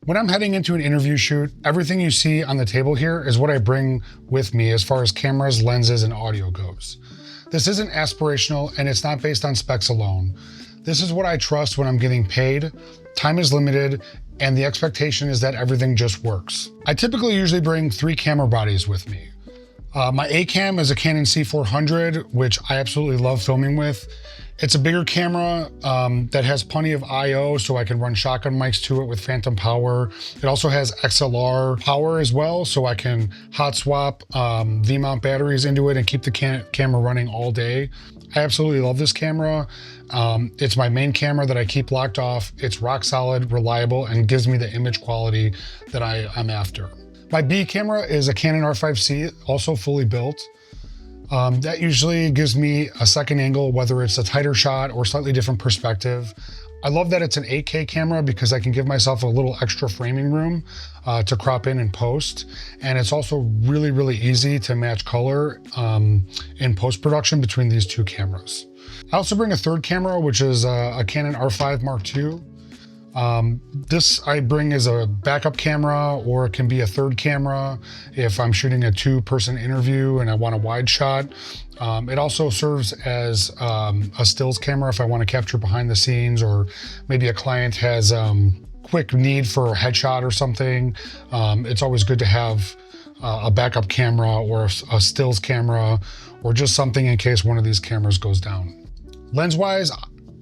When I'm heading into an interview shoot, everything you see on the table here is what I bring with me as far as cameras, lenses, and audio goes. This isn't aspirational and it's not based on specs alone. This is what I trust when I'm getting paid, time is limited, and the expectation is that everything just works. I typically usually bring 3 camera bodies with me. My A cam is a Canon C400, which I absolutely love filming with. It's a bigger camera that has plenty of I/O, so I can run shotgun mics to it with phantom power. It also has XLR power as well, so I can hot swap V-mount batteries into it and keep the camera running all day. I absolutely love this camera. It's my main camera that I keep locked off. It's rock solid, reliable, and gives me the image quality that I'm after. My B camera is a Canon R5C, also fully built. That usually gives me a second angle, whether it's a tighter shot or slightly different perspective. I love that it's an 8K camera because I can give myself a little extra framing room to crop in and post. And it's also really, really easy to match color in post-production between these 2 cameras. I also bring a third camera, which is a Canon R5 Mark II. This I bring as a backup camera, or it can be a third camera if I'm shooting a 2-person interview and I want a wide shot. It also serves as a stills camera if I want to capture behind the scenes, or maybe a client has quick need for a headshot or something. It's always good to have a backup camera or a stills camera, or just something in case one of these cameras goes down. Lens-wise,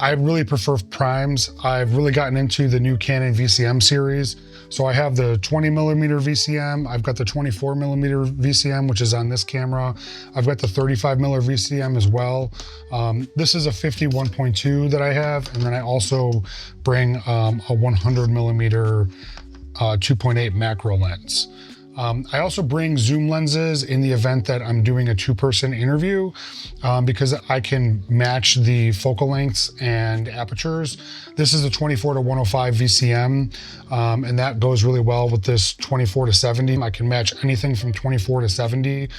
I really prefer primes. I've really gotten into the new Canon VCM series. So I have the 20mm VCM, I've got the 24mm VCM, which is on this camera. I've got the 35mm VCM as well. This is a 51.2 that I have, and then I also bring a 100mm 2.8 macro lens. I also bring zoom lenses in the event that I'm doing a 2-person interview because I can match the focal lengths and apertures. This is a 24 to 105 VCM, and that goes really well with this 24 to 70. I can match anything from 24 to 70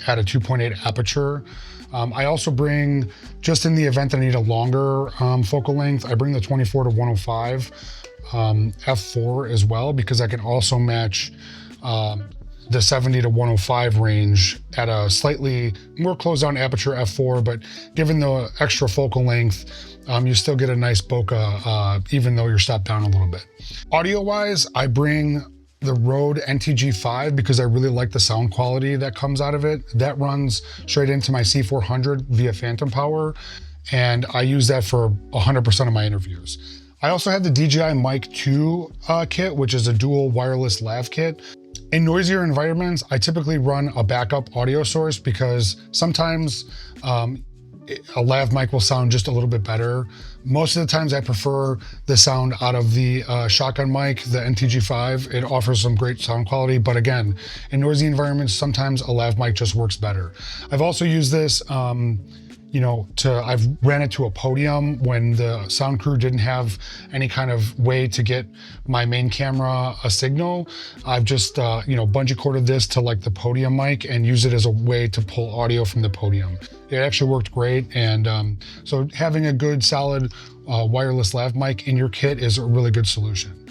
at a 2.8 aperture. I also bring, just in the event that I need a longer focal length, I bring the 24 to 105 f4 as well, because I can also match the 70 to 105 range at a slightly more closed down aperture f4, but given the extra focal length, you still get a nice bokeh even though you're stopped down a little bit. Audio wise, I bring the RØDE NTG5 because I really like the sound quality that comes out of it. That runs straight into my C400 via phantom power, and I use that for 100% of my interviews. I also have the DJI Mic 2 kit, which is a dual wireless lav kit. In noisier environments, I typically run a backup audio source because sometimes a lav mic will sound just a little bit better. Most of the times I prefer the sound out of the shotgun mic, the NTG5. It offers some great sound quality, but again, in noisy environments, sometimes a lav mic just works better. I've also used this I've ran it to a podium when the sound crew didn't have any kind of way to get my main camera a signal. I've just, bungee corded this to like the podium mic and use it as a way to pull audio from the podium. It actually worked great. And so having a good solid wireless lav mic in your kit is a really good solution.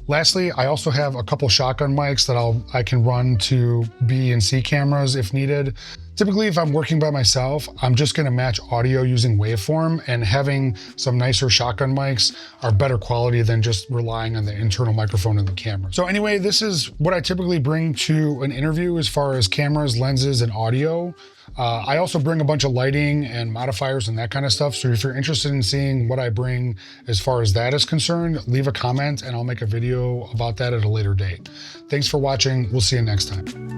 Lastly, I also have a couple shotgun mics that I can run to B and C cameras if needed. Typically, if I'm working by myself, I'm just gonna match audio using waveform, and having some nicer shotgun mics are better quality than just relying on the internal microphone in the camera. So anyway, this is what I typically bring to an interview as far as cameras, lenses, and audio. I also bring a bunch of lighting and modifiers and that kind of stuff. So if you're interested in seeing what I bring as far as that is concerned, leave a comment and I'll make a video about that at a later date. Thanks for watching. We'll see you next time.